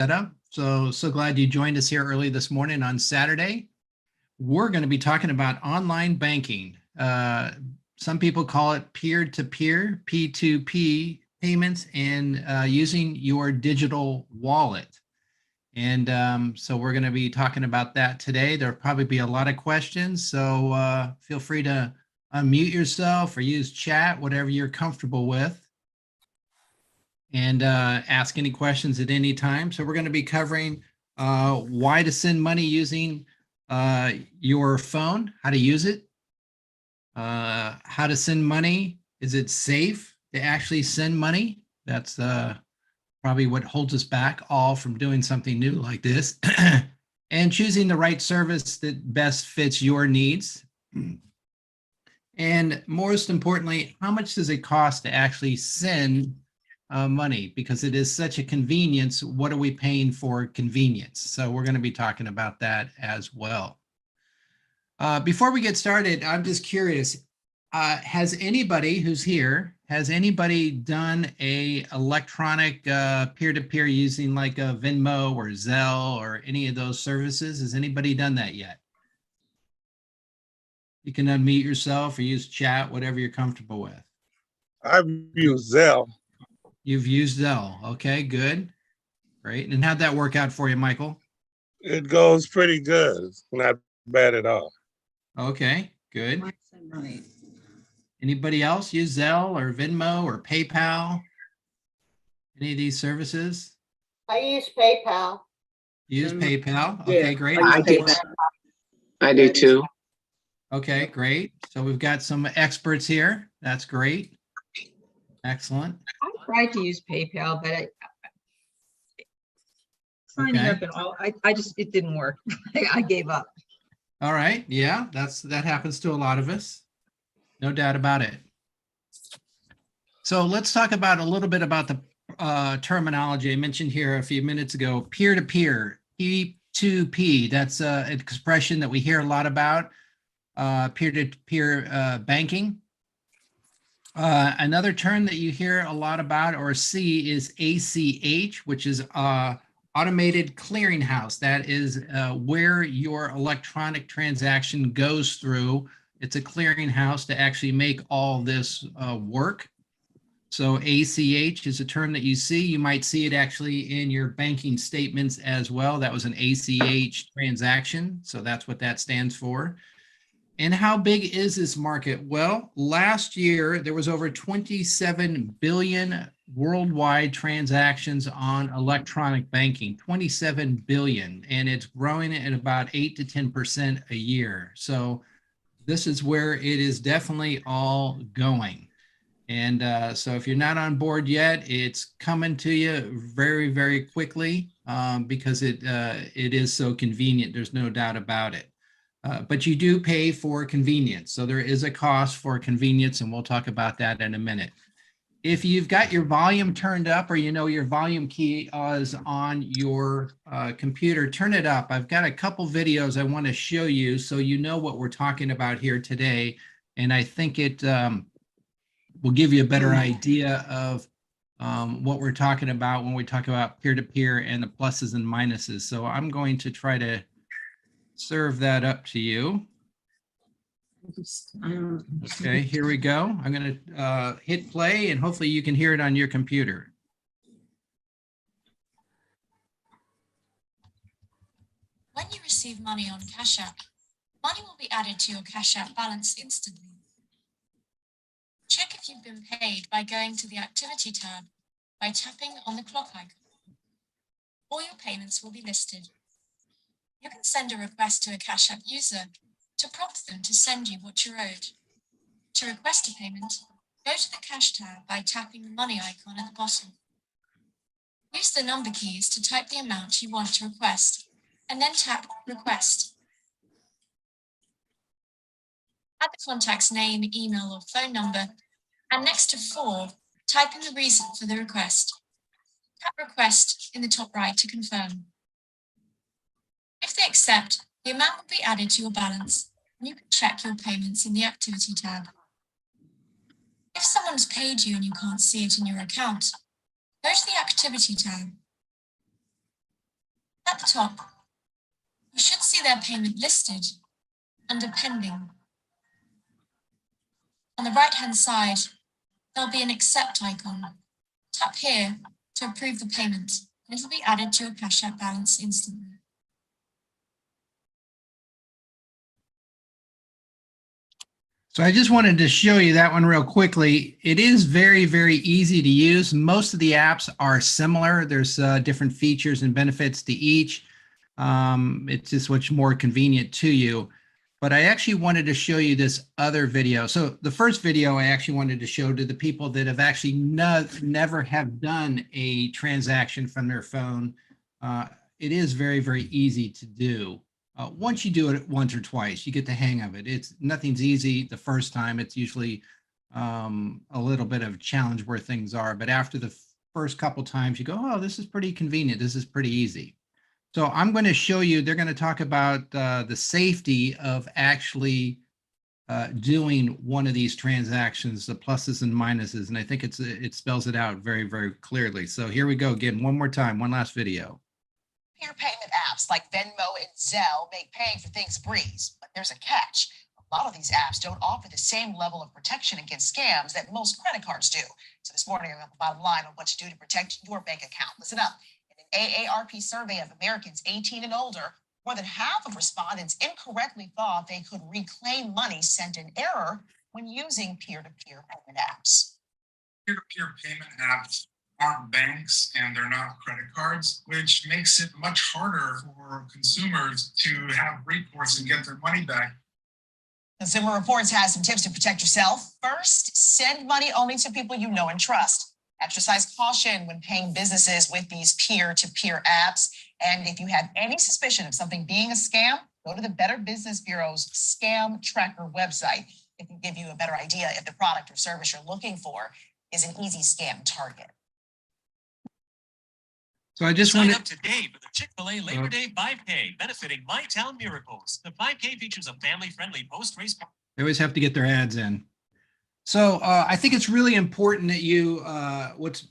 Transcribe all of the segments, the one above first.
Setup. So glad you joined us here early this morning on Saturday. We're going to be talking about online banking. Some people call it peer-to-peer, P2P payments, and using your digital wallet. And so we're going to be talking about that today. There'll probably be a lot of questions, so feel free to unmute yourself or use chat, whatever you're comfortable with, and ask any questions at any time. So we're going to be covering why to send money using your phone, how to use it, how to send money. Is it safe to actually send money? That's probably what holds us back all from doing something new like this. And choosing the right service that best fits your needs. And most importantly, how much does it cost to actually send money? Because it is such a convenience. What are we paying for convenience? So we're going to be talking about that as well. Before we get started, I'm just curious, has anybody who's here, has anybody done a electronic peer-to-peer using like a Venmo or Zelle or any of those services? Has anybody done that yet? You can unmute yourself or use chat, whatever you're comfortable with. I've used Zelle. You've used Zelle. Okay, good. Great. And how'd that work out for you, Michael? It goes pretty good. It's not bad at all. Okay, good. Anybody else use Zelle or Venmo or PayPal? Any of these services? I use PayPal. You use PayPal? Okay, great. I do too. Okay, great. So we've got some experts here. That's great. Excellent. I tried to use PayPal, but signing up and all, it didn't work. I gave up. All right. Yeah, that happens to a lot of us. No doubt about it. So let's talk about a little bit about the terminology I mentioned here a few minutes ago. Peer-to-peer, P2P. That's an expression that we hear a lot about. Peer-to-peer banking. Another term that you hear a lot about or see is ACH, which is automated clearinghouse. That is where your electronic transaction goes through. It's a clearinghouse to actually make all this work. So ACH is a term that you see. You might see it actually in your banking statements as well. That was an ACH transaction. So that's what that stands for. And how big is this market? Well, last year, there was over 27 billion worldwide transactions on electronic banking, 27 billion, and it's growing at about 8 to 10% a year. So this is where it is definitely all going. And so if you're not on board yet, it's coming to you very, very quickly because it is so convenient. There's no doubt about it. But you do pay for convenience. So there is a cost for convenience, and we'll talk about that in a minute. If you've got your volume turned up or you know your volume key is on your computer, turn it up. I've got a couple videos I want to show you so you know what we're talking about here today. And I think it will give you a better idea of what we're talking about when we talk about peer-to-peer and the pluses and minuses. So I'm going to try to serve that up to you. Okay, here we go. I'm going to hit play and hopefully you can hear it on your computer. When you receive money on Cash App, money will be added to your Cash App balance instantly. Check if you've been paid by going to the Activity tab by tapping on the clock icon. All your payments will be listed. You can send a request to a Cash App user to prompt them to send you what you're owed. To request a payment, go to the Cash tab by tapping the money icon at the bottom. Use the number keys to type the amount you want to request, and then tap Request. Add the contact's name, email, or phone number, and next to For, type in the reason for the request. Tap Request in the top right to confirm. If they accept, the amount will be added to your balance, and you can check your payments in the Activity tab. If someone's paid you and you can't see it in your account, go to the Activity tab. At the top, you should see their payment listed under pending. On the right-hand side, there'll be an accept icon. Tap here to approve the payment, and it'll be added to your Cash App balance instantly. So I just wanted to show you that one real quickly. It is very, very easy to use. Most of the apps are similar. There's different features and benefits to each. It's just what's more convenient to you. But I actually wanted to show you this other video. So the first video I actually wanted to show to the people that have actually never have done a transaction from their phone. It is very, very easy to do. Once you do it once or twice, you get the hang of it. Nothing's easy the first time. It's usually a little bit of a challenge where things are. But after the first couple times, you go, oh, this is pretty convenient. This is pretty easy. So I'm going to show you, they're going to talk about the safety of actually doing one of these transactions, the pluses and minuses. And I think it spells it out very, very clearly. So here we go again, one more time, one last video. Peer payment apps like Venmo and Zelle make paying for things a breeze, but there's a catch. A lot of these apps don't offer the same level of protection against scams that most credit cards do. So this morning, I'm at the bottom line on what to do to protect your bank account. Listen up. In an AARP survey of Americans 18 and older, more than half of respondents incorrectly thought they could reclaim money sent in error when using peer-to-peer payment apps. Peer-to-peer payment apps aren't banks and they're not credit cards, which makes it much harder for consumers to have recourse and get their money back. Consumer Reports has some tips to protect yourself. First, send money only to people you know and trust. Exercise caution when paying businesses with these peer-to-peer apps. And if you have any suspicion of something being a scam, go to the Better Business Bureau's Scam Tracker website. It can give you a better idea if the product or service you're looking for is an easy scam target. So I just Sign wanted up today for the Chick-fil-A Labor Day 5K, benefiting My Town Miracles. The 5K features a family-friendly post-race. They always have to get their ads in. So I think it's really important that you, what's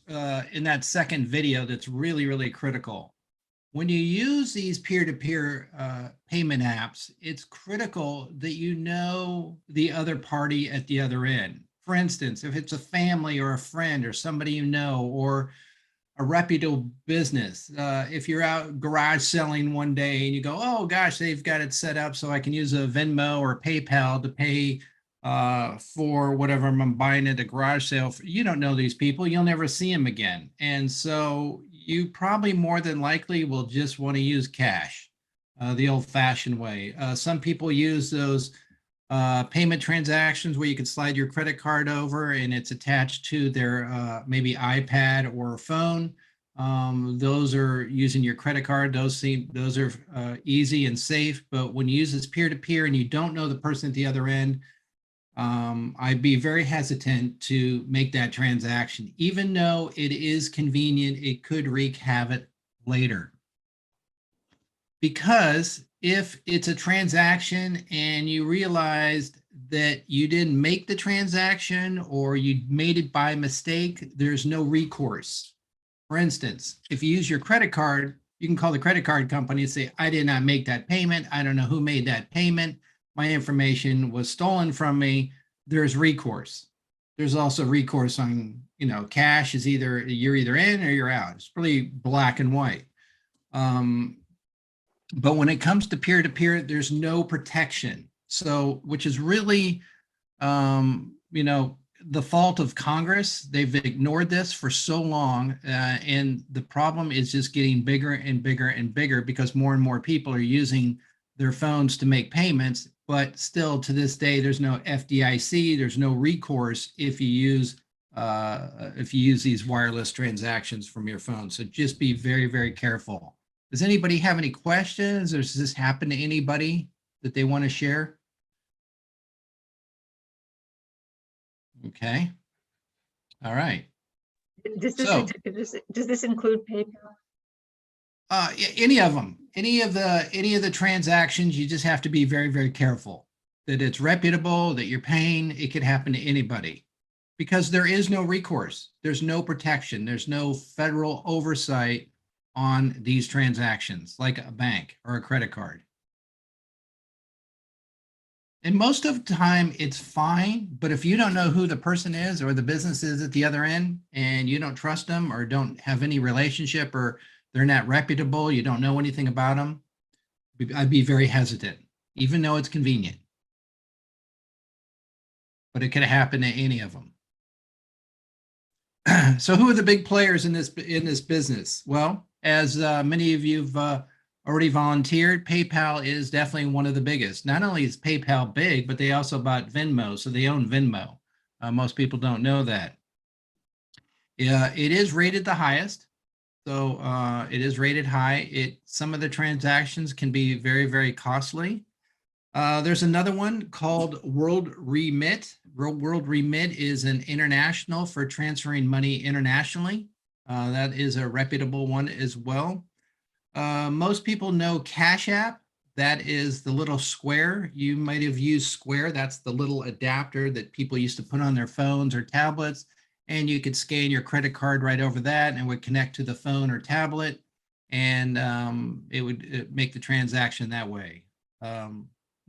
in that second video that's really, really critical. When you use these peer-to-peer payment apps, it's critical that you know the other party at the other end. For instance, if it's a family or a friend or somebody you know, or a reputable business. If you're out garage selling one day and you go, oh gosh, they've got it set up so I can use a Venmo or PayPal to pay for whatever I'm buying at a garage sale. You don't know these people, you'll never see them again. And so you probably more than likely will just want to use cash, the old fashioned way. Some people use those payment transactions where you can slide your credit card over and it's attached to their maybe iPad or phone. Those are using your credit card. Those are easy and safe. But when you use this peer-to-peer and you don't know the person at the other end, I'd be very hesitant to make that transaction. Even though it is convenient, it could wreak havoc later. Because if it's a transaction and you realized that you didn't make the transaction or you made it by mistake, there's no recourse. For instance, if you use your credit card, you can call the credit card company and say, I did not make that payment. I don't know who made that payment. My information was stolen from me. There's recourse. There's also recourse on, cash is you're either in or you're out. It's really black and white. But when it comes to peer-to-peer, there's no protection. So, which is really, the fault of Congress. They've ignored this for so long. And the problem is just getting bigger and bigger and bigger because more and more people are using their phones to make payments. But still to this day, there's no FDIC, there's no recourse if you use these wireless transactions from your phone. So just be very, very careful. Does anybody have any questions, or does this happen to anybody that they want to share? Okay. All right. Does this include PayPal? Any of them, any of the transactions, you just have to be very, very careful that it's reputable, that you're paying. It could happen to anybody because there is no recourse. There's no protection. There's no federal oversight on these transactions, like a bank or a credit card. And most of the time it's fine, but if you don't know who the person is or the business is at the other end and you don't trust them or don't have any relationship or they're not reputable, you don't know anything about them, I'd be very hesitant, even though it's convenient. But it could happen to any of them. So who are the big players in this business? Well, as many of you've already volunteered, PayPal is definitely one of the biggest. Not only is PayPal big, but they also bought Venmo, so they own Venmo. Most people don't know that. It is rated the highest, so it is rated high. Some of the transactions can be very, very costly. There's another one called World Remit. World Remit is an international for transferring money internationally. That is a reputable one as well. Most people know Cash App. That is the little square. You might have used Square. That's the little adapter that people used to put on their phones or tablets. And you could scan your credit card right over that and it would connect to the phone or tablet. And it would make the transaction that way.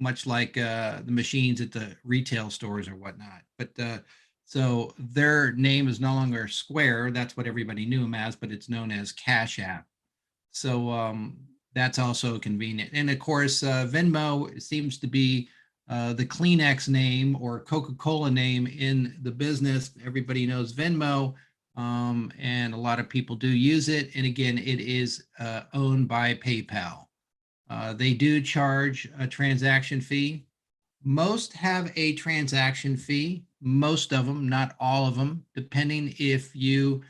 Much like the machines at the retail stores or whatnot. But so their name is no longer Square. That's what everybody knew them as, but it's known as Cash App. So that's also convenient. And of course, Venmo seems to be the Kleenex name or Coca-Cola name in the business. Everybody knows Venmo, and a lot of people do use it. And again, it is owned by PayPal. They do charge a transaction fee. Most have a transaction fee, most of them, not all of them, depending if you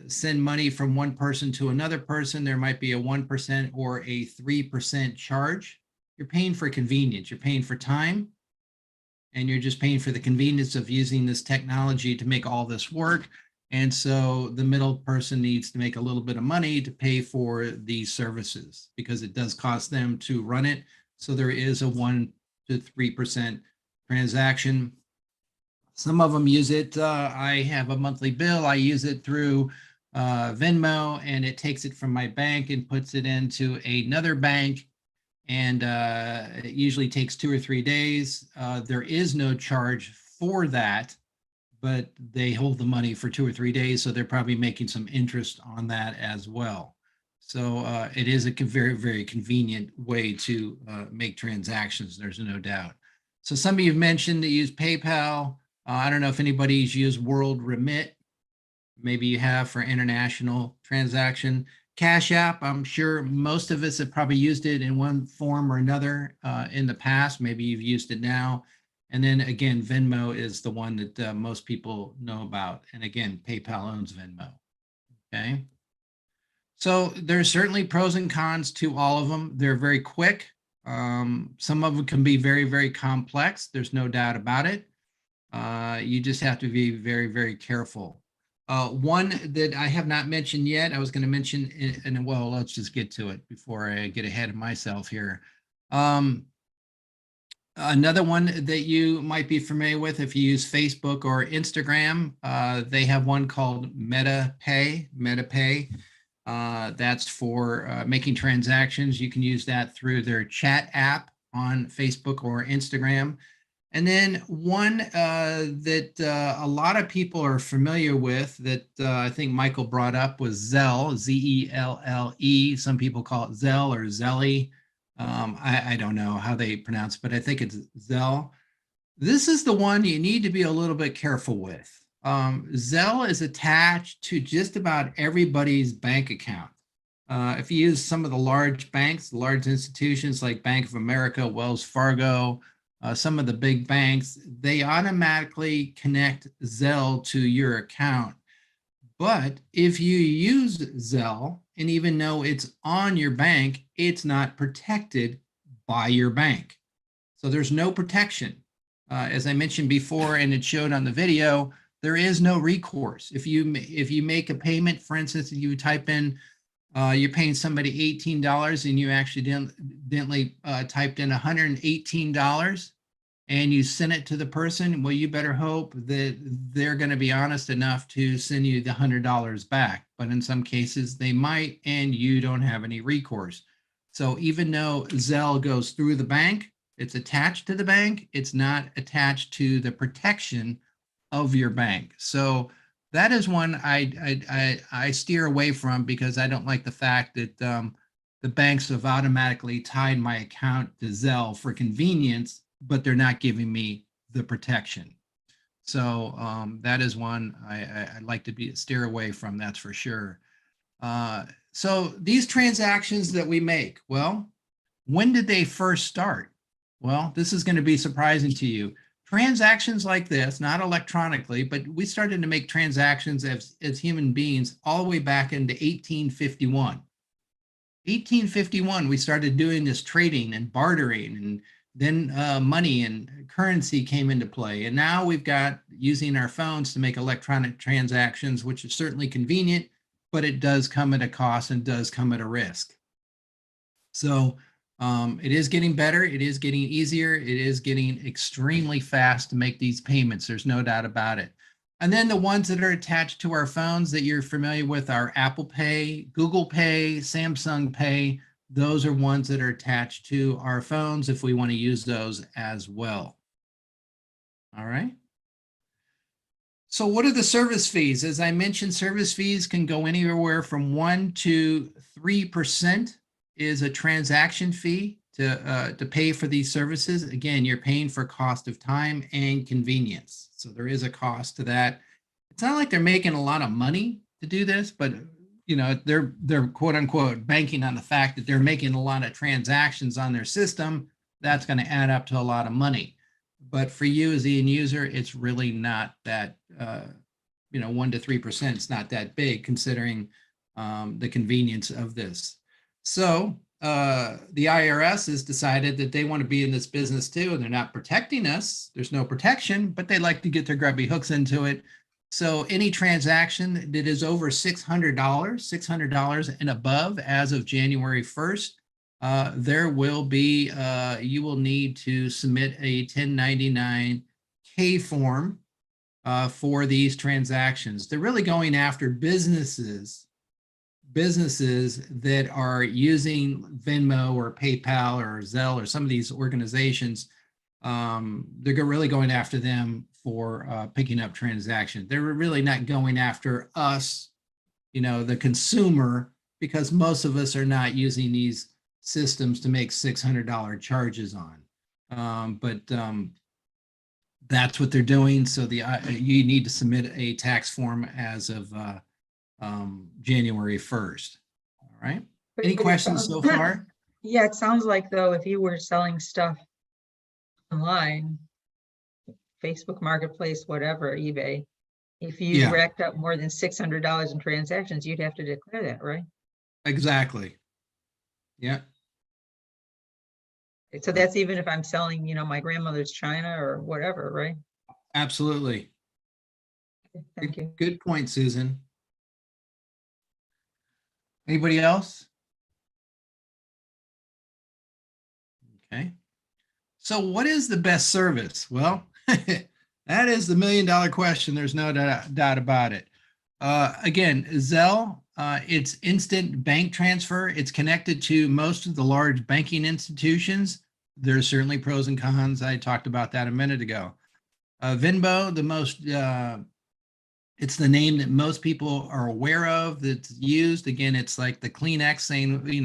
send money from one person to another person, there might be a 1% or a 3% charge. You're paying for convenience, you're paying for time, and you're just paying for the convenience of using this technology to make all this work. And so the middle person needs to make a little bit of money to pay for these services because it does cost them to run it. So there is a 1 to 3% transaction. Some of them use it. I have a monthly bill. I use it through Venmo, and it takes it from my bank and puts it into another bank. And it usually takes 2 or 3 days. There is no charge for that, but they hold the money for 2 or 3 days. So they're probably making some interest on that as well. So it is a very, very convenient way to make transactions. There's no doubt. So some of you have mentioned that use PayPal. I don't know if anybody's used World Remit. Maybe you have for international transaction. Cash App, I'm sure most of us have probably used it in one form or another in the past. Maybe you've used it now. And then again, Venmo is the one that most people know about. And again, PayPal owns Venmo. Okay. So there's certainly pros and cons to all of them. They're very quick. Some of them can be very, very complex. There's no doubt about it. You just have to be very, very careful. One that I have not mentioned yet, I was going to mention, and well, let's just get to it before I get ahead of myself here. Another one that you might be familiar with if you use Facebook or Instagram, they have one called MetaPay. That's for making transactions. You can use that through their chat app on Facebook or Instagram. And then one that a lot of people are familiar with that I think Michael brought up was Zelle, Z-E-L-L-E. Some people call it Zelle or Zelly. I don't know how they pronounce it, but I think it's Zelle. This is the one you need to be a little bit careful with. Zelle is attached to just about everybody's bank account. If you use some of the large banks, large institutions like Bank of America, Wells Fargo, some of the big banks, they automatically connect Zelle to your account. But if you use Zelle, and even though it's on your bank, it's not protected by your bank. So there's no protection. As I mentioned before, and it showed on the video, there is no recourse. If you make a payment, for instance, if you type in, you're paying somebody $18 and you accidentally typed in $118 and you send it to the person, well, you better hope that they're going to be honest enough to send you the $100 back. but in some cases they might, and you don't have any recourse. So even though Zelle goes through the bank, it's attached to the bank, it's not attached to the protection of your bank. So that is one I steer away from, because I don't like the fact that the banks have automatically tied my account to Zelle for convenience, but they're not giving me the protection. So that is one I like to steer away from, that's for sure. So these transactions that we make, well, when did they first start? Well, this is going to be surprising to you. Transactions like this, not electronically, but we started to make transactions as human beings all the way back into 1851. 1851, we started doing this trading and bartering, and then money and currency came into play. And now we've got using our phones to make electronic transactions, which is certainly convenient, but it does come at a cost and does come at a risk. So it is getting better. It is getting easier. It is getting extremely fast to make these payments. There's no doubt about it. And then the ones that are attached to our phones that you're familiar with are Apple Pay, Google Pay, Samsung Pay. Those are ones that are attached to our phones if we want to use those as well. All right. So what are the service fees? As I mentioned, service fees can go anywhere from 1 to 3% is a transaction fee to pay for these services. Again, you're paying for cost of time and convenience. So there is a cost to that. It's not like they're making a lot of money to do this, but you know, they're quote unquote banking on the fact that they're making a lot of transactions on their system. That's going to add up to a lot of money. But for you as the end user, it's really not that, 1 to 3%. It's not that big considering the convenience of this. So the IRS has decided that they want to be in this business too, and they're not protecting us. There's no protection, but they like to get their grubby hooks into it. So any transaction that is over $600 and above as of January 1st, there will be, you will need to submit a 1099-K form for these transactions. They're really going after businesses that are using Venmo or PayPal or Zelle or some of these organizations. They're really going after them for picking up transactions. They're really not going after us, the consumer, because most of us are not using these systems to make $600 charges on. But that's what they're doing. So you need to submit a tax form as of January 1st. All right. Any questions so far? Yeah, it sounds like though, if you were selling stuff online, Facebook Marketplace, whatever, eBay, if you racked up more than $600 in transactions, you'd have to declare that, right? Exactly. Yeah. So that's even if I'm selling, my grandmother's china or whatever, right? Absolutely. Okay, thank you. Good point, Susan. Anybody else? Okay. So what is the best service? Well, that is the $1 million question. There's no doubt about it. Again, Zelle, it's instant bank transfer. It's connected to most of the large banking institutions. There's certainly pros and cons. I talked about that a minute ago. Venmo, it's the name that most people are aware of that's used. Again, it's like the Kleenex saying,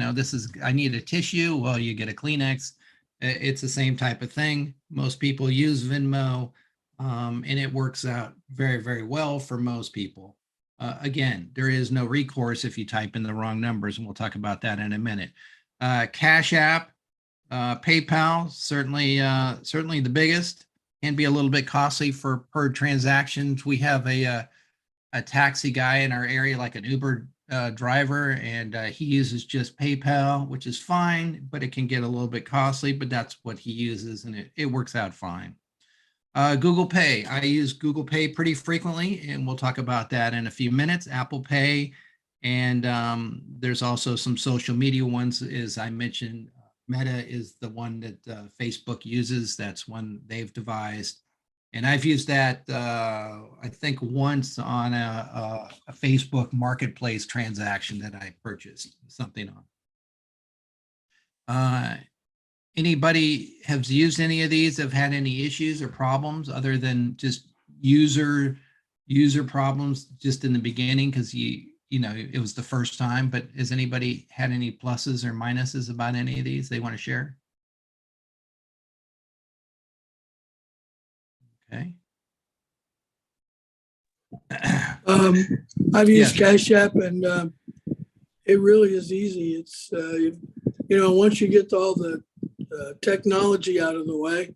I need a tissue. Well, you get a Kleenex. It's the same type of thing. Most people use Venmo, and it works out very, very well for most people. Again, there is no recourse if you type in the wrong numbers, and we'll talk about that in a minute. Cash App, PayPal, certainly the biggest. Can be a little bit costly per transactions. We have a taxi guy in our area, like an Uber driver, and he uses just PayPal, which is fine, but it can get a little bit costly, but that's what he uses, and it works out fine. Google Pay, I use Google Pay pretty frequently, and we'll talk about that in a few minutes. Apple Pay, and there's also some social media ones, as I mentioned. Meta is the one that Facebook uses. That's one they've devised. And I've used that, I think once on a Facebook marketplace transaction that I purchased something on. Anybody has used any of these, have had any issues or problems other than just user problems just in the beginning because you know it was the first time, but has anybody had any pluses or minuses about any of these they want to share? Okay. I've used Yeah. Cash App and it really is easy. It's, once you get all the technology out of the way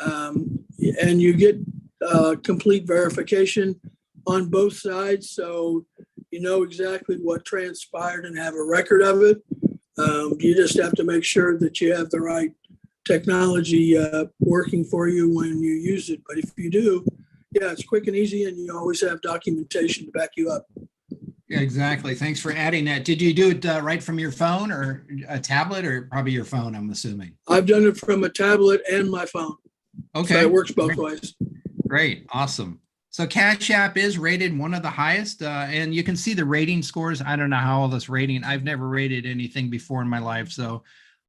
and you get complete verification on both sides, so you know exactly what transpired and have a record of it. You just have to make sure that you have the right technology working for you when you use it. But if you do, yeah, it's quick and easy, and you always have documentation to back you up. Yeah, exactly. Thanks for adding that. Did you do it right from your phone or a tablet or probably your phone, I'm assuming? I've done it from a tablet and my phone. Okay. So it works both ways. Great. Awesome. So Cash App is rated one of the highest, and you can see the rating scores. I don't know how all this rating, I've never rated anything before in my life, so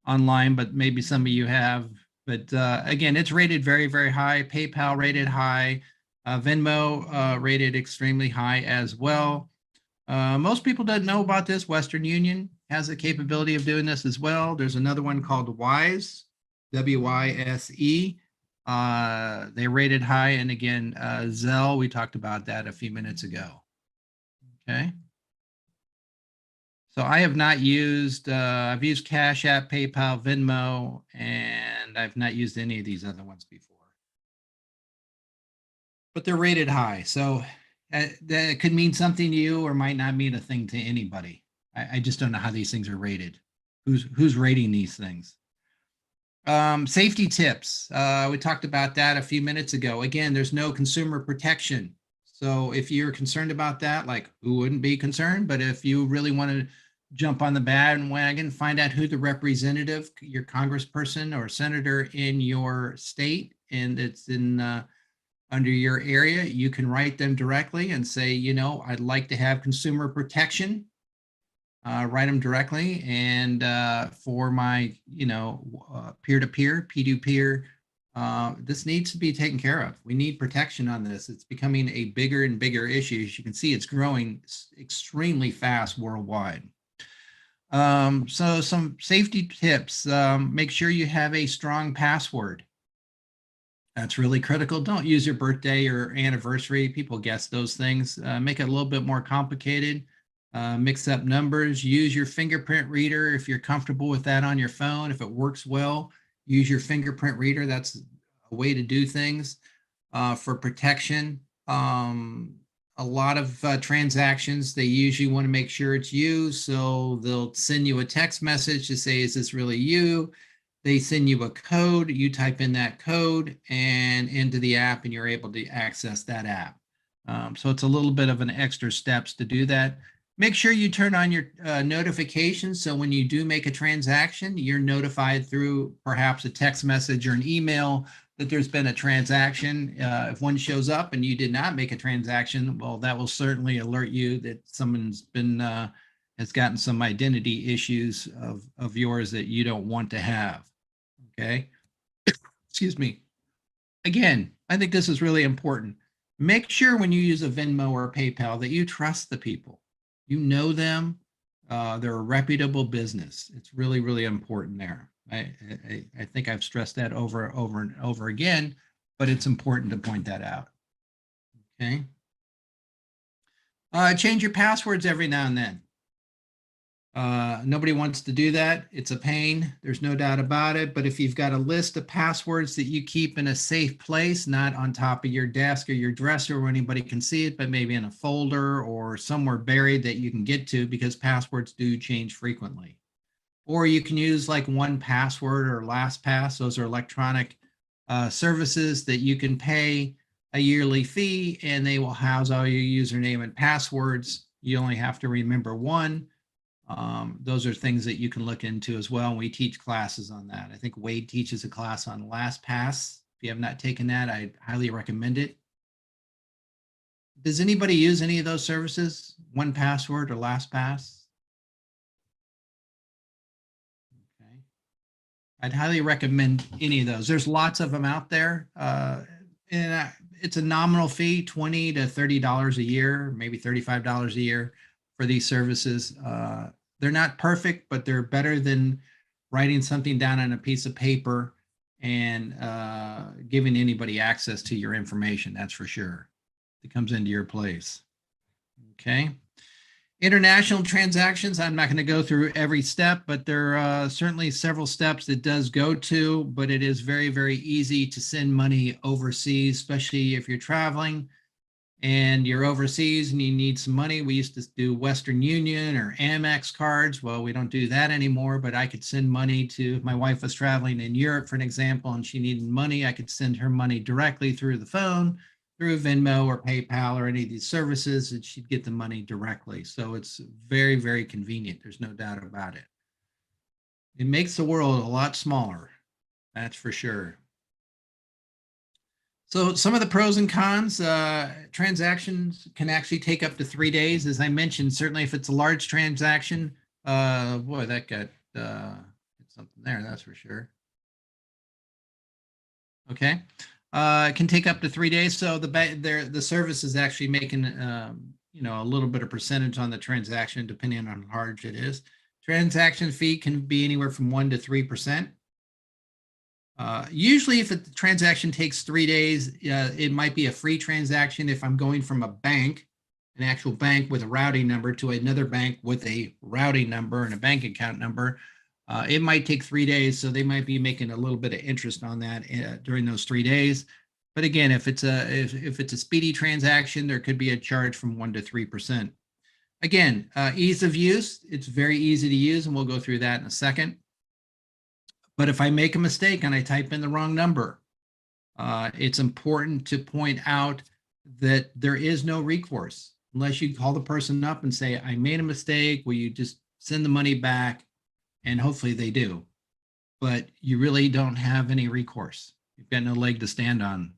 online, but maybe some of you have. But again, it's rated very, very high. PayPal rated high. Venmo rated extremely high as well. Most people don't know about this. Western Union has the capability of doing this as well. There's another one called Wise, WYSE. They rated high. And again, Zelle, we talked about that a few minutes ago. Okay. So I have not used, I've used Cash App, PayPal, Venmo, and I've not used any of these other ones before. But they're rated high. So that could mean something to you or might not mean a thing to anybody. I just don't know how these things are rated. Who's rating these things? Safety tips. We talked about that a few minutes ago. Again, there's no consumer protection. So if you're concerned about that, like who wouldn't be concerned? But if you really want to jump on the bandwagon, find out who the representative, your congressperson or senator in your state, and it's in under your area, you can write them directly and say, you know, I'd like to have consumer protection. Write them directly, and for my, you know, peer-to-peer, P2Peer, this needs to be taken care of. We need protection on this. It's becoming a bigger and bigger issue. As you can see, it's growing extremely fast worldwide. So some safety tips, make sure you have a strong password. That's really critical. Don't use your birthday or anniversary. People guess those things. Make it a little bit more complicated. Mix up numbers. Use your fingerprint reader if you're comfortable with that on your phone. If it works well, use your fingerprint reader. That's a way to do things for protection. A lot of transactions, they usually want to make sure it's you. So they'll send you a text message to say, is this really you? They send you a code, you type in that code and into the app, and you're able to access that app. So it's a little bit of an extra steps to do that. Make sure you turn on your notifications. So when you do make a transaction, you're notified through perhaps a text message or an email that there's been a transaction. If one shows up and you did not make a transaction, well, that will certainly alert you that someone's been has gotten some identity issues of yours that you don't want to have. Okay. Excuse me. Again, I think this is really important. Make sure when you use a Venmo or a PayPal that you trust the people. You know them. They're a reputable business. It's really, really important there. I think I've stressed that over and over again, but it's important to point that out. Okay. Change your passwords every now and then. Nobody wants to do that. It's a pain. There's no doubt about it. But if you've got a list of passwords that you keep in a safe place, not on top of your desk or your dresser where anybody can see it, but maybe in a folder or somewhere buried that you can get to, because passwords do change frequently. Or you can use like 1Password or LastPass. Those are electronic services that you can pay a yearly fee and they will house all your username and passwords. You only have to remember one. Those are things that you can look into as well. And we teach classes on that. I think Wade teaches a class on LastPass. you have not taken that, I highly recommend it. Does anybody use any of those services? 1Password or LastPass? Okay. I'd highly recommend any of those. There's lots of them out there. And it's a nominal fee, $20 to $30 a year, maybe $35 a year for these services. They're not perfect, but they're better than writing something down on a piece of paper and giving anybody access to your information. That's for sure. It comes into your place. Okay. International transactions, I'm not going to go through every step, but there are certainly several steps it does go to, but it is very, very easy to send money overseas, especially if you're traveling and you're overseas and you need some money. We used to do Western Union or Amex cards. Well, we don't do that anymore, but I could send money to, if my wife was traveling in Europe, for an example, and she needed money, I could send her money directly through the phone, through Venmo or PayPal or any of these services, and she'd get the money directly. So it's very, very convenient. There's no doubt about it. It makes the world a lot smaller. That's for sure. So some of the pros and cons, transactions can actually take up to 3 days. As I mentioned, certainly if it's a large transaction, boy, that got something there, that's for sure. Okay. It can take up to 3 days. So the service is actually making, a little bit of percentage on the transaction, depending on how large it is. Transaction fee can be anywhere from 1% to 3%. Usually if the transaction takes 3 days, it might be a free transaction. If I'm going from a bank, an actual bank with a routing number, to another bank with a routing number and a bank account number, it might take 3 days. So they might be making a little bit of interest on that during those 3 days. But again, if it's a speedy transaction, there could be a charge from 1% to 3%. Again, ease of use, it's very easy to use, and we'll go through that in a second. But if I make a mistake and I type in the wrong number, it's important to point out that there is no recourse unless you call the person up and say, I made a mistake. Will you just send the money back? And hopefully they do. But you really don't have any recourse. You've got no leg to stand on.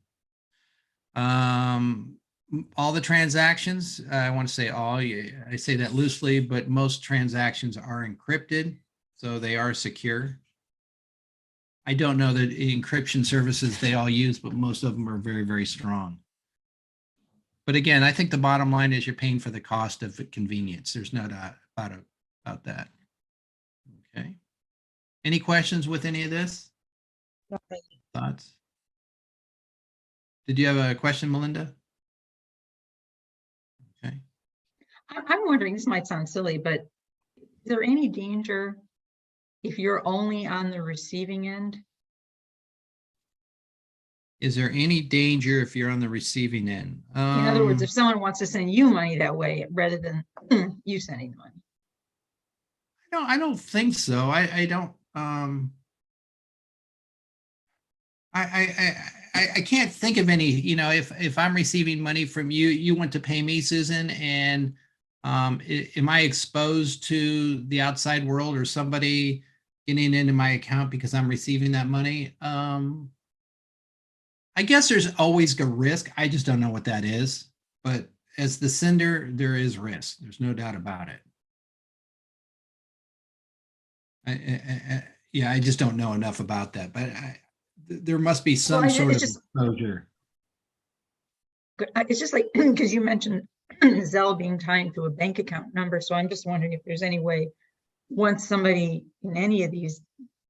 All the transactions, I want to say all, I say that loosely, but most transactions are encrypted, so they are secure. I don't know the encryption services they all use, but most of them are very, very strong. But again, I think the bottom line is you're paying for the cost of convenience. There's no doubt about that. Okay. Any questions with any of this? Thoughts? Did you have a question, Melinda? Okay. I'm wondering, this might sound silly, but is there any danger if you're only on the receiving end? Is there any danger if you're on the receiving end? In other words, if someone wants to send you money that way rather than you sending the money. I don't think so. I don't. I can't think of any. If I'm receiving money from you, you want to pay me, Susan, and am I exposed to the outside world or somebody getting into my account because I'm receiving that money? I guess there's always a risk. I just don't know what that is. But as the sender, there is risk. There's no doubt about it. Yeah, I just don't know enough about that. But there must be some sort of exposure. It's just like, because you mentioned Zelle being tied to a bank account number. So I'm just wondering if there's any way, once somebody in any of these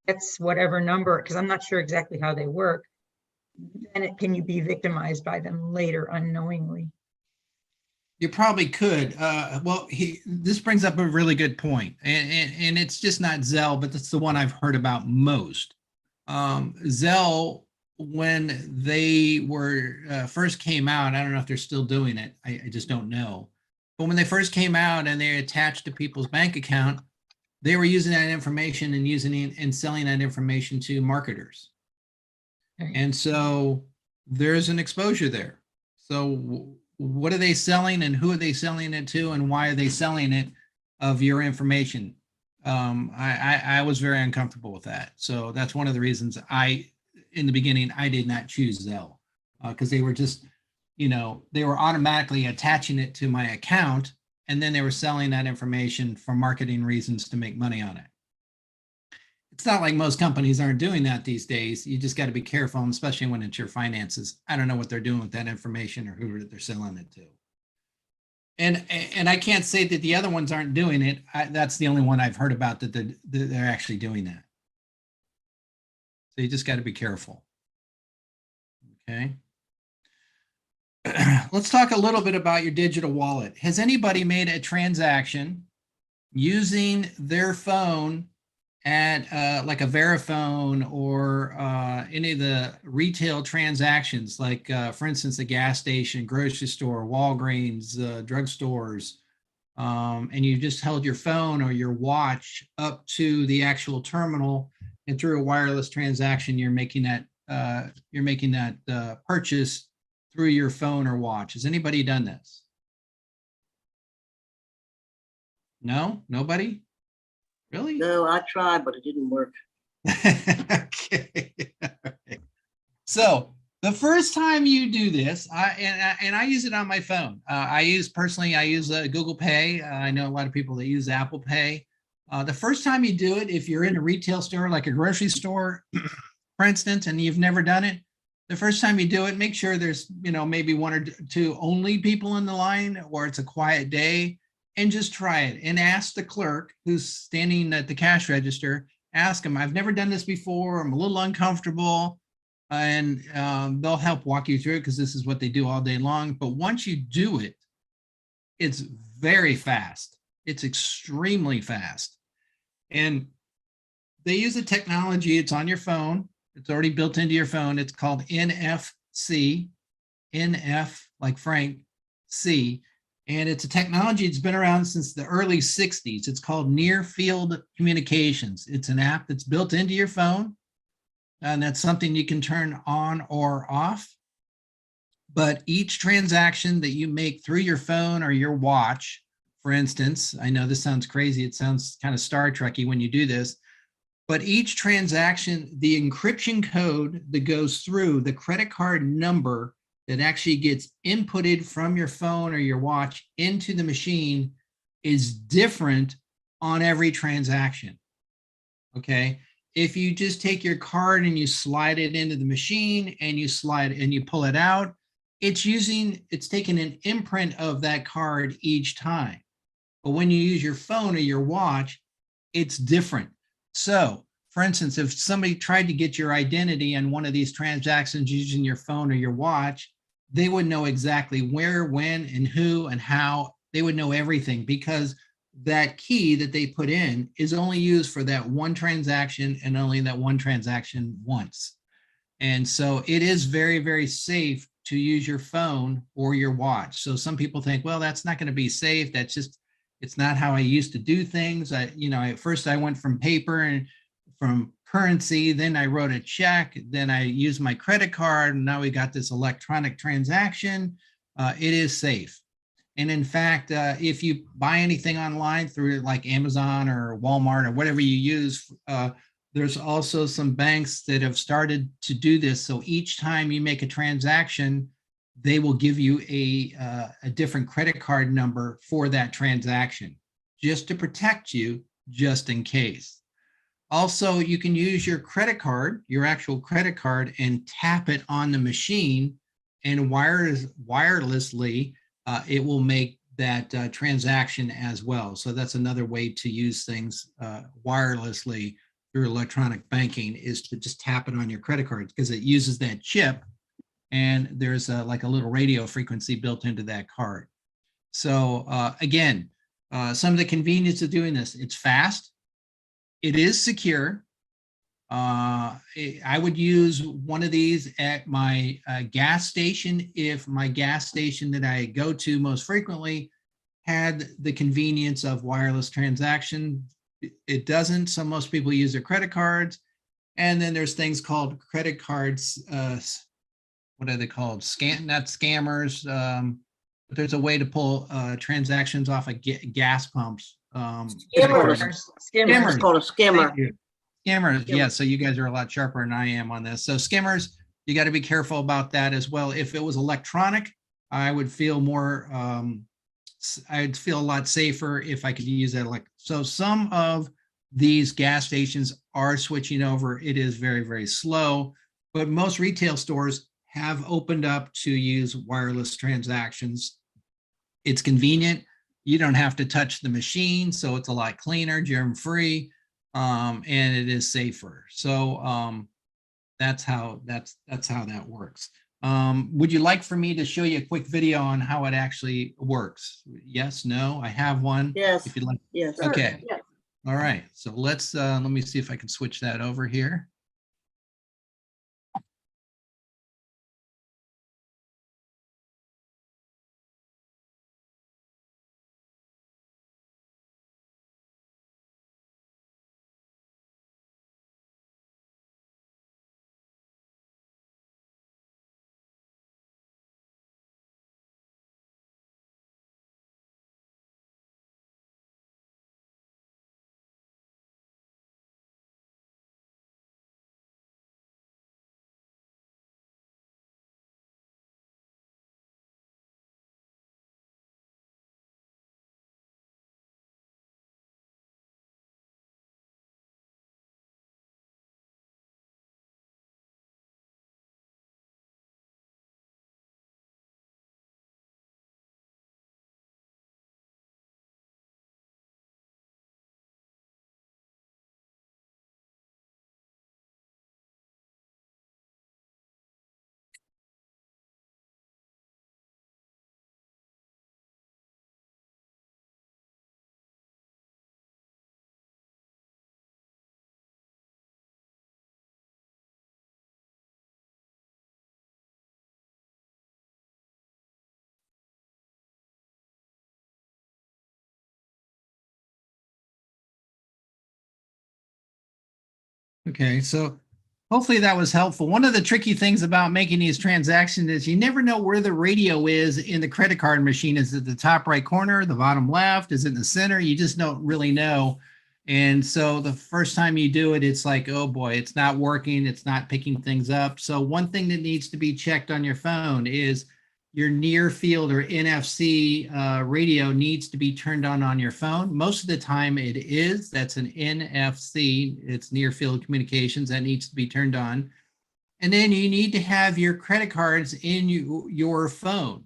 gets whatever number, because I'm not sure exactly how they work, then can you be victimized by them later unknowingly? You probably could. Well, this brings up a really good point, and it's just not Zelle, but that's the one I've heard about most. Zelle, when they were first came out, I don't know if they're still doing it. I just don't know. But when they first came out and they attached to people's bank account, they were using that information and using it and selling that information to marketers. And so there's an exposure there. So what are they selling and who are they selling it to and why are they selling it of your information? I was very uncomfortable with that. So that's one of the reasons in the beginning, I did not choose Zelle because they were just, they were automatically attaching it to my account, and then they were selling that information for marketing reasons to make money on it. It's not like most companies aren't doing that these days. You just got to be careful, especially when it's your finances. I don't know what they're doing with that information or who they're selling it to. And I can't say that the other ones aren't doing it. That's the only one I've heard about that they're actually doing that. So you just got to be careful. Okay. Let's talk a little bit about your digital wallet. Has anybody made a transaction using their phone at like a Verifone or any of the retail transactions, like for instance, a gas station, grocery store, Walgreens, drugstores, and you just held your phone or your watch up to the actual terminal, and through a wireless transaction, you're making that purchase through your phone or watch. Has anybody done this? No, nobody? Really? No, I tried, but it didn't work. Okay. So the first time you do this, I use it on my phone. I use Google Pay. I know a lot of people that use Apple Pay. The first time you do it, if you're in a retail store, like a grocery store, for instance, and you've never done it, the first time you do it, make sure there's, maybe one or two only people in the line, or it's a quiet day, and just try it and ask the clerk who's standing at the cash register, ask them, I've never done this before, I'm a little uncomfortable, and they'll help walk you through it because this is what they do all day long. But once you do it, it's very fast. It's extremely fast. And they use a technology, it's on your phone. It's already built into your phone. It's called NFC, NF like Frank, C. And it's a technology that's been around since the early 60s. It's called Near Field Communications. It's an app that's built into your phone, and that's something you can turn on or off. But each transaction that you make through your phone or your watch, for instance, I know this sounds crazy. It sounds kind of Star Trek-y when you do this, but each transaction, the encryption code that goes through the credit card number that actually gets inputted from your phone or your watch into the machine is different on every transaction. Okay. If you just take your card and you slide it into the machine and you pull it out, it's taking an imprint of that card each time. But when you use your phone or your watch, it's different. So for instance, if somebody tried to get your identity on one of these transactions using your phone or your watch, they would know exactly where, when, and who, and how. They would know everything because that key that they put in is only used for that one transaction and only that one transaction once. And so it is very, very safe to use your phone or your watch. So some people think, well, that's not going to be safe. It's not how I used to do things. At first I went from paper and from currency, then I wrote a check, then I used my credit card, and now we got this electronic transaction. It is safe. And in fact, if you buy anything online through like Amazon or Walmart or whatever you use, there's also some banks that have started to do this. So each time you make a transaction, they will give you a different credit card number for that transaction, just to protect you, just in case. Also, you can use your credit card, your actual credit card, and tap it on the machine, and wirelessly, it will make that transaction as well. So that's another way to use things wirelessly through electronic banking, is to just tap it on your credit card, because it uses that chip, and there's like a little radio frequency built into that card. So again, some of the convenience of doing this, it's fast. It is secure. I would use one of these at my gas station if my gas station that I go to most frequently had the convenience of wireless transaction. It doesn't, so most people use their credit cards. And then there's things called credit cards, what are they called? Not scammers, but there's a way to pull transactions off of gas pumps. Skimmers. It's called a skimmer. Scammers, Yeah. yeah, so you guys are a lot sharper than I am on this. So scammers, you got to be careful about that as well. If it was electronic, I would feel more, I'd feel a lot safer if I could use that. So some of these gas stations are switching over. It is very, very slow, but most retail stores have opened up to use wireless transactions. It's convenient. You don't have to touch the machine, so it's a lot cleaner, germ-free, and it is safer. So that's how that works. Would you like for me to show you a quick video on how it actually works? Yes, no, I have one. Yes, If you'd like. yes. Okay. Yes. All right. So let me see if I can switch that over here. Okay, so hopefully that was helpful. One of the tricky things about making these transactions is you never know where the radio is in the credit card machine. Is it the top right corner, the bottom left? Is it in the center? You just don't really know. And so the first time you do it, it's like, oh boy, it's not working. It's not picking things up. So one thing that needs to be checked on your phone is your near field or NFC radio needs to be turned on your phone. Most of the time it is. That's an NFC. It's near field communications that needs to be turned on. And then you need to have your credit cards in your phone.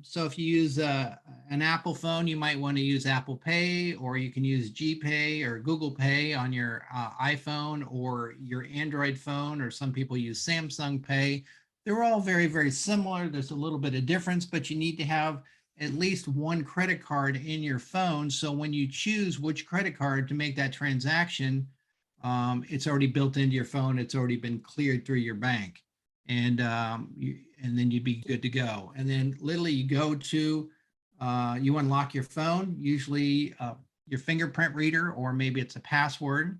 So if you use an Apple phone, you might want to use Apple Pay, or you can use GPay or Google Pay on your iPhone or your Android phone, or some people use Samsung Pay. They're all very, very similar. There's a little bit of difference, but you need to have at least one credit card in your phone. So when you choose which credit card to make that transaction, it's already built into your phone. It's already been cleared through your bank. And then you'd be good to go. And then literally you go to, you unlock your phone, usually your fingerprint reader, or maybe it's a password.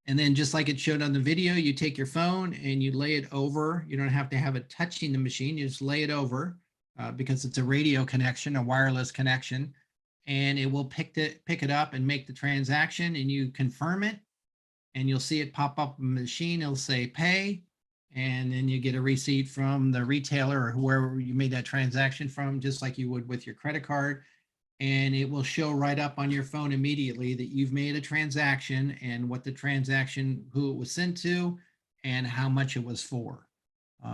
And then just like it showed on the video, you take your phone and you lay it over. You don't have to have it touching the machine. You just lay it over because it's a radio connection, a wireless connection, and it will pick it up and make the transaction, and you confirm it, and you'll see it pop up on the machine. It'll say pay, and then you get a receipt from the retailer or whoever you made that transaction from, just like you would with your credit card. And it will show right up on your phone immediately that you've made a transaction and what the transaction, who it was sent to, and how much it was for.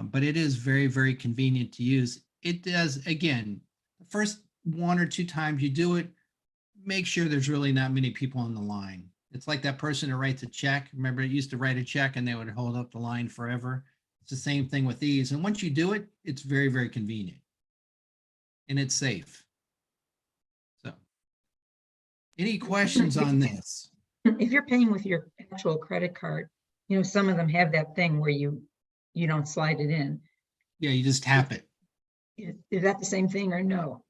But it is very, very convenient to use. It does, again, the first 1 or 2 times you do it, make sure there's really not many people on the line. It's like that person who writes a check. Remember, it used to write a check and they would hold up the line forever. It's the same thing with these. And once you do it, it's very, very convenient. And it's safe. So, any questions on this? If you're paying with your actual credit card, you know, some of them have that thing where you don't slide it in. Yeah, you just tap it. Is that the same thing or no?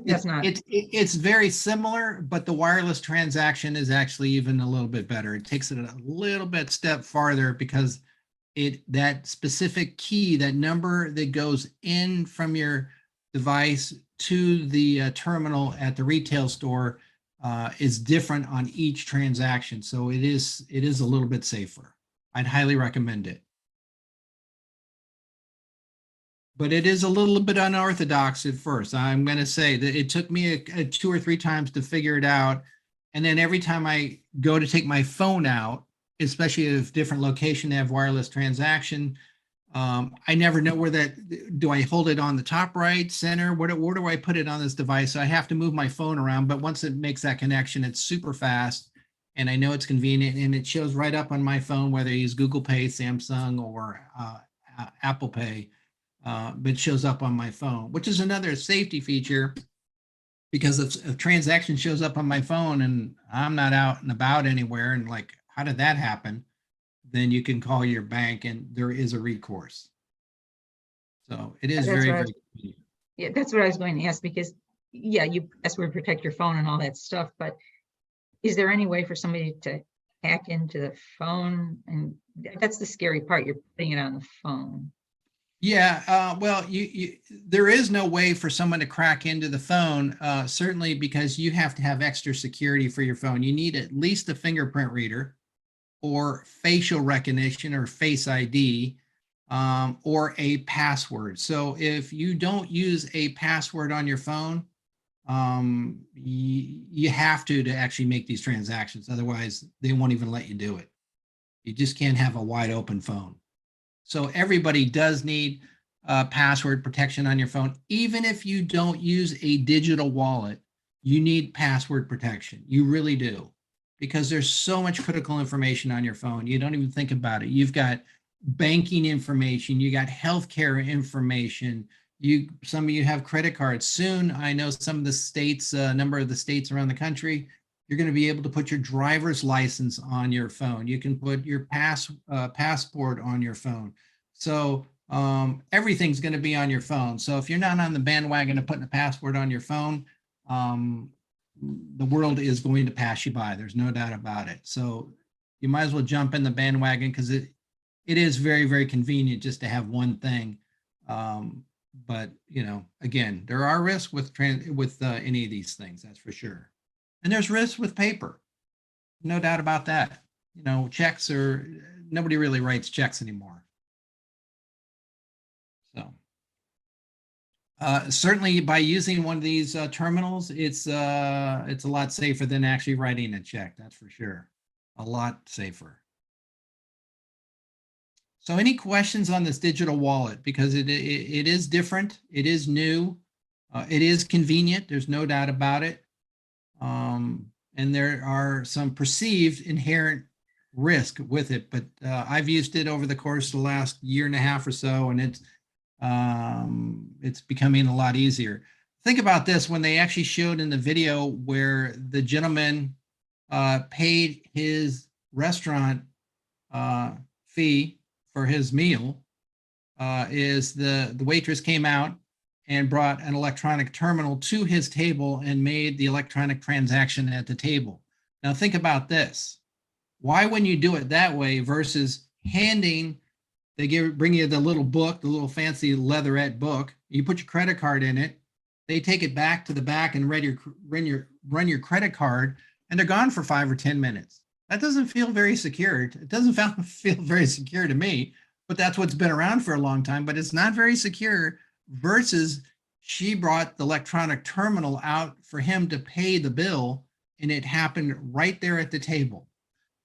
That's not. It's very similar, but the wireless transaction is actually even a little bit better. It takes it a little bit step farther because that specific key, that number that goes in from your device to the terminal at the retail store, is different on each transaction. So it is a little bit safer. I'd highly recommend it. But it is a little bit unorthodox at first. I'm going to say that it took me a 2 or 3 times to figure it out. And then every time I go to take my phone out, especially if different location they have wireless transaction, I never know where do I hold it on the top right, center? Where do I put it on this device? So I have to move my phone around. But once it makes that connection, it's super fast. And I know it's convenient, and it shows right up on my phone, whether I use Google Pay, Samsung, or Apple Pay. But it shows up on my phone, which is another safety feature, because if a transaction shows up on my phone and I'm not out and about anywhere, and like, how did that happen? Then you can call your bank and there is a recourse. So it is very convenient. Yeah, that's what I was going to ask, because yeah, that's where you protect your phone and all that stuff, but is there any way for somebody to hack into the phone? And that's the scary part, you're putting it on the phone. Yeah, well, there is no way for someone to crack into the phone, certainly because you have to have extra security for your phone. You need at least a fingerprint reader or facial recognition or Face ID, or a password. So if you don't use a password on your phone, you have to actually make these transactions. Otherwise, they won't even let you do it. You just can't have a wide open phone. So everybody does need password protection on your phone. Even if you don't use a digital wallet, you need password protection. You really do, because there's so much critical information on your phone. You don't even think about it. You've got banking information, you got healthcare information. Some of you have credit cards. Soon, I know some of the states, number of the states around the country, you're going to be able to put your driver's license on your phone. You can put your passport on your phone. So everything's going to be on your phone. So if you're not on the bandwagon of putting a password on your phone, the world is going to pass you by. There's no doubt about it. So you might as well jump in the bandwagon, because it is very, very convenient just to have one thing. But again, there are risks with any of these things, that's for sure. And there's risks with paper, no doubt about that. Checks nobody really writes checks anymore. So certainly by using one of these terminals, it's a lot safer than actually writing a check. That's for sure. A lot safer. So any questions on this digital wallet? Because it is different. It is new. It is convenient. There's no doubt about it. And there are some perceived inherent risk with it, but I've used it over the course of the last year and a half or so, and it's becoming a lot easier. Think about this: when they actually showed in the video where the gentleman paid his restaurant fee for his meal, is the waitress came out and brought an electronic terminal to his table and made the electronic transaction at the table. Now think about this. Why wouldn't you do it that way versus bring you the little book, the little fancy leatherette book, you put your credit card in it, they take it back to the back and run your credit card, and they're gone for 5 or 10 minutes. That doesn't feel very secure. It doesn't feel very secure to me, but that's what's been around for a long time, but it's not very secure. Versus she brought the electronic terminal out for him to pay the bill, and it happened right there at the table.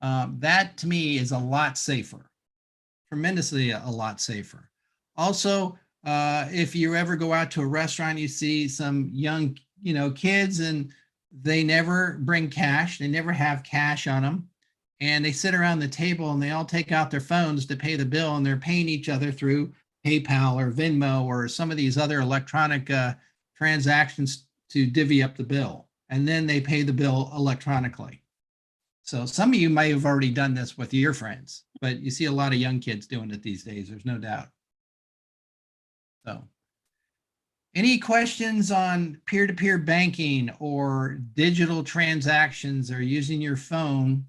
That to me is a lot safer, tremendously a lot safer. Also, if you ever go out to a restaurant, you see some young, kids, and they never bring cash. They never have cash on them. And they sit around the table and they all take out their phones to pay the bill, and they're paying each other through PayPal or Venmo or some of these other electronic transactions to divvy up the bill. And then they pay the bill electronically. So some of you may have already done this with your friends, but you see a lot of young kids doing it these days. There's no doubt. So any questions on peer-to-peer banking or digital transactions or using your phone,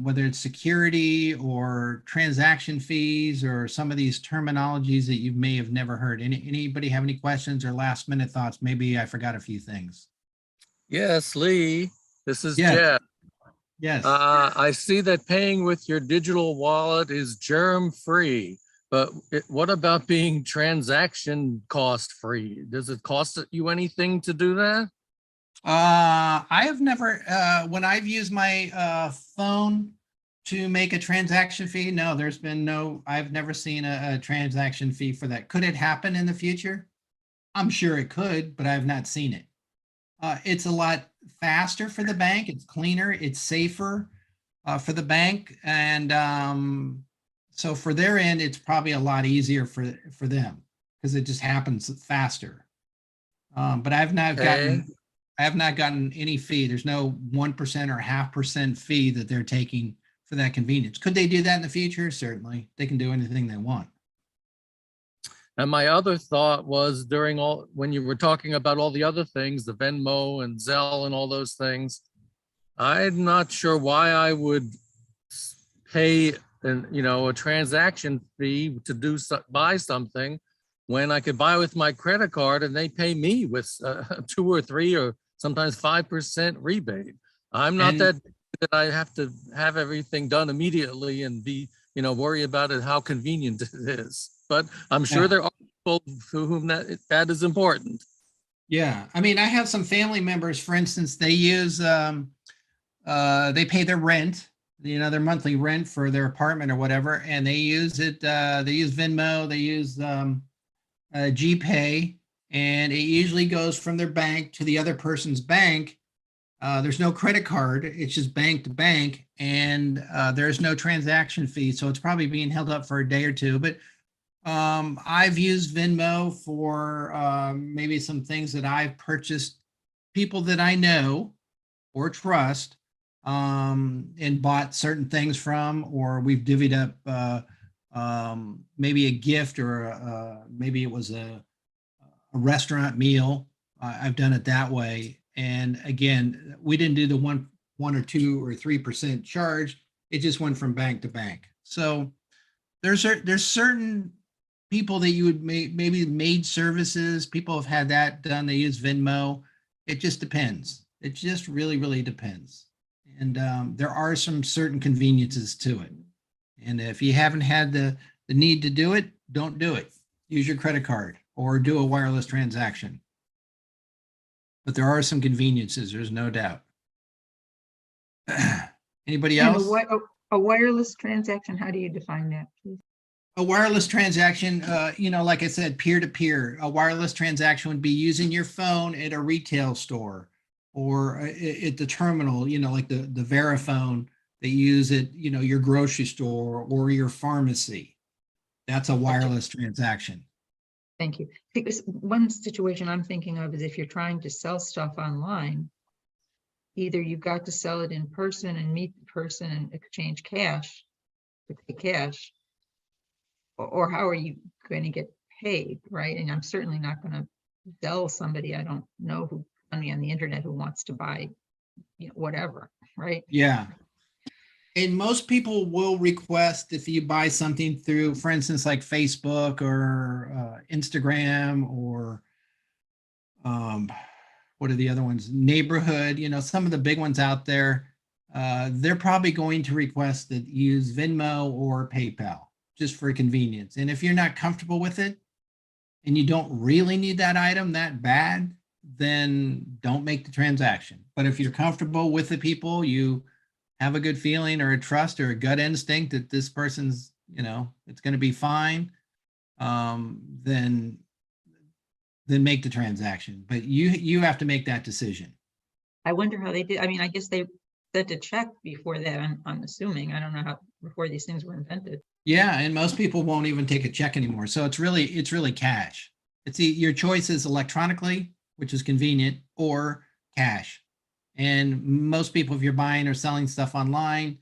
whether it's security or transaction fees or some of these terminologies that you may have never heard? Anybody have any questions or last minute thoughts? Maybe I forgot a few things. Yes, Lee. This is Yes. Jeff. Yes. I see that paying with your digital wallet is germ-free, but what about being transaction cost-free? Does it cost you anything to do that? I have never, when I've used my phone to make a transaction fee, no, there's been no, I've never seen a transaction fee for that. Could it happen in the future? I'm sure it could, but I've not seen it. It's a lot faster for the bank. It's cleaner. It's safer for the bank. And so for their end, it's probably a lot easier for them because it just happens faster. But I've not gotten, I have not gotten any fee. There's no 1% or 0.5% fee that they're taking for that convenience. Could they do that in the future? Certainly. They can do anything they want. And my other thought was when you were talking about all the other things, the Venmo and Zelle and all those things, I'm not sure why I would pay a transaction fee to buy something when I could buy with my credit card and they pay me with 2 or 3 or sometimes 5% rebate. I'm not that I have to have everything done immediately and be, worry about it, how convenient it is. But I'm sure there are people for whom that is important. Yeah. I mean, I have some family members, for instance, they use, they pay their rent, their monthly rent for their apartment or whatever, and they use it, they use Venmo, they use GPay, and it usually goes from their bank to the other person's bank. There's no credit card. It's just bank to bank, and there's no transaction fee. So it's probably being held up for a day or two. But I've used Venmo for maybe some things that I've purchased, people that I know or trust, and bought certain things from, or we've divvied up maybe a gift or maybe it was a restaurant meal. I've done it that way. And again, we didn't do the 1 or 2 or 3% charge. It just went from bank to bank. So there's certain people that you would maybe maid services. People have had that done. They use Venmo. It just depends. It just really, really depends. And there are some certain conveniences to it. And if you haven't had the need to do it, don't do it. Use your credit card or do a wireless transaction. But there are some conveniences, there's no doubt. Anybody else? And a wireless transaction, how do you define that, please? A wireless transaction, like I said, peer-to-peer. A wireless transaction would be using your phone at a retail store or at the terminal, like the Verifone that you use at, your grocery store or your pharmacy. That's a wireless transaction. Thank you. Because one situation I'm thinking of is if you're trying to sell stuff online, either you've got to sell it in person and meet the person and exchange cash, to pay cash, or how are you going to get paid, right? And I'm certainly not going to sell somebody I don't know who on the internet who wants to buy, whatever, right? Yeah. And most people will request if you buy something through, for instance, like Facebook or Instagram or what are the other ones? Neighborhood, some of the big ones out there, they're probably going to request that you use Venmo or PayPal just for convenience. And if you're not comfortable with it and you don't really need that item that bad, then don't make the transaction. But if you're comfortable with the people, you have a good feeling or a trust or a gut instinct that this person's, it's going to be fine, then make the transaction. But you have to make that decision. I wonder how they did. I mean, I guess they sent a check before that. I'm assuming. I don't know how before these things were invented. Yeah, and most people won't even take a check anymore. So it's really cash. Your choice is electronically, which is convenient, or cash. And most people, if you're buying or selling stuff online,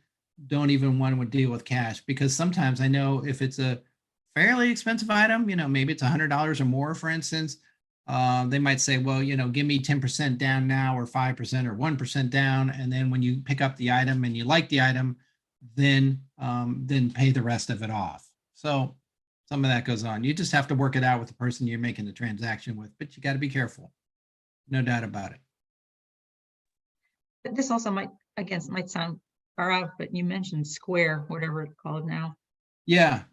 don't even want to deal with cash, because sometimes I know if it's a fairly expensive item, maybe it's $100 or more, for instance, they might say, well, give me 10% down now or 5% or 1% down. And then when you pick up the item and you like the item, then pay the rest of it off. So some of that goes on. You just have to work it out with the person you're making the transaction with, but you got to be careful. No doubt about it. This also might, I guess, might sound far out, but you mentioned Square, whatever it's called now. Yeah.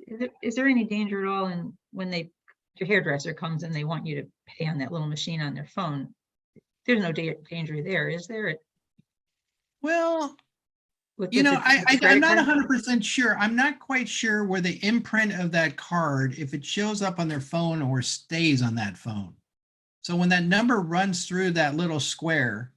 Is there any danger at all in when your hairdresser comes and they want you to pay on that little machine on their phone? There's no danger there, is there? Well, With you know, the I'm credit not card? 100% sure. I'm not quite sure where the imprint of that card, if it shows up on their phone or stays on that phone. So when that number runs through that little square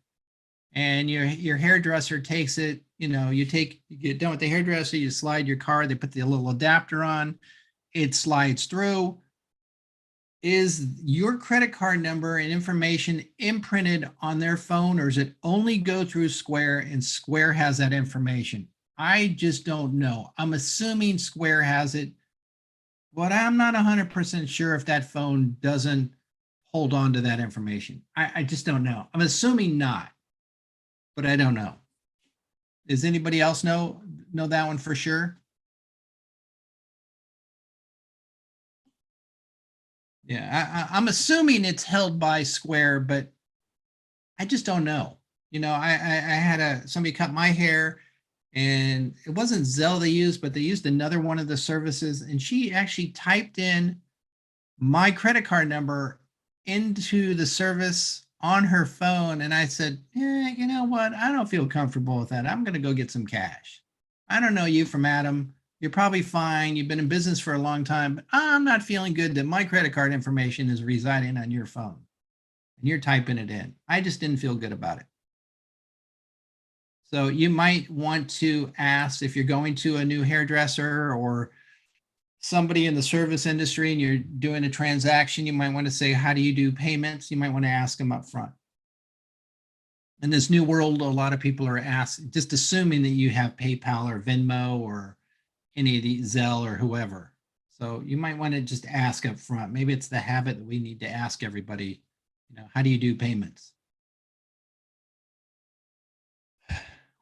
and your hairdresser takes it, you get done with the hairdresser, you slide your card, they put the little adapter on, it slides through. Is your credit card number and information imprinted on their phone, or does it only go through Square and Square has that information? I just don't know. I'm assuming Square has it, but I'm not 100% sure if that phone doesn't hold on to that information. I just don't know. I'm assuming not, but I don't know. Does anybody else know that one for sure? Yeah, I'm assuming it's held by Square, but I just don't know. I had somebody cut my hair, and it wasn't Zelle they used, but they used another one of the services, and she actually typed in my credit card number into the service on her phone, and I said, yeah, you know what? I don't feel comfortable with that. I'm going to go get some cash. I don't know you from Adam. You're probably fine. You've been in business for a long time, but I'm not feeling good that my credit card information is residing on your phone and you're typing it in. I just didn't feel good about it. So you might want to ask, if you're going to a new hairdresser or somebody in the service industry and you're doing a transaction, you might want to say, how do you do payments? You might want to ask them up front. In this new world, a lot of people are just assuming that you have PayPal or Venmo or any of the Zelle or whoever. So you might want to just ask up front. Maybe it's the habit that we need to ask everybody, how do you do payments?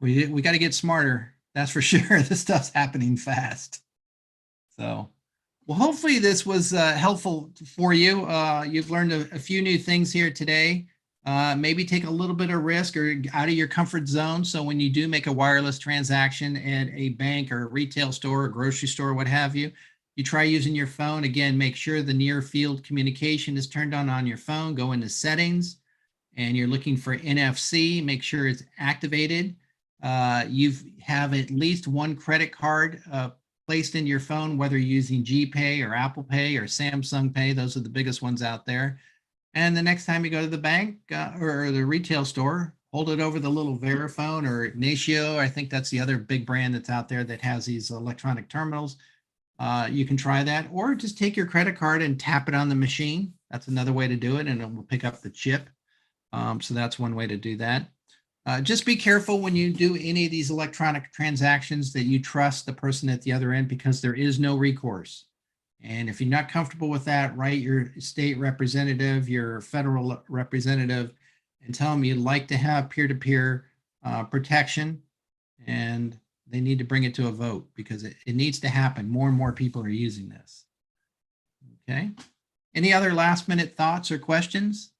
We got to get smarter. That's for sure. This stuff's happening fast. So, well, hopefully this was helpful for you. You've learned a few new things here today. Maybe take a little bit of risk or out of your comfort zone. So when you do make a wireless transaction at a bank or a retail store, or grocery store, what have you, you try using your phone. Again, make sure the near field communication is turned on your phone. Go into settings and you're looking for NFC. Make sure it's activated. You have at least one credit card placed in your phone, whether you're using GPay or Apple Pay or Samsung Pay. Those are the biggest ones out there. And the next time you go to the bank or the retail store, hold it over the little Verifone or Ignacio. I think that's the other big brand that's out there that has these electronic terminals. You can try that, or just take your credit card and tap it on the machine. That's another way to do it, and it will pick up the chip. So that's one way to do that. Just be careful when you do any of these electronic transactions that you trust the person at the other end, because there is no recourse. And if you're not comfortable with that, write your state representative, your federal representative, and tell them you'd like to have peer-to-peer protection, and they need to bring it to a vote, because it needs to happen. More and more people are using this. Okay. Any other last minute thoughts or questions?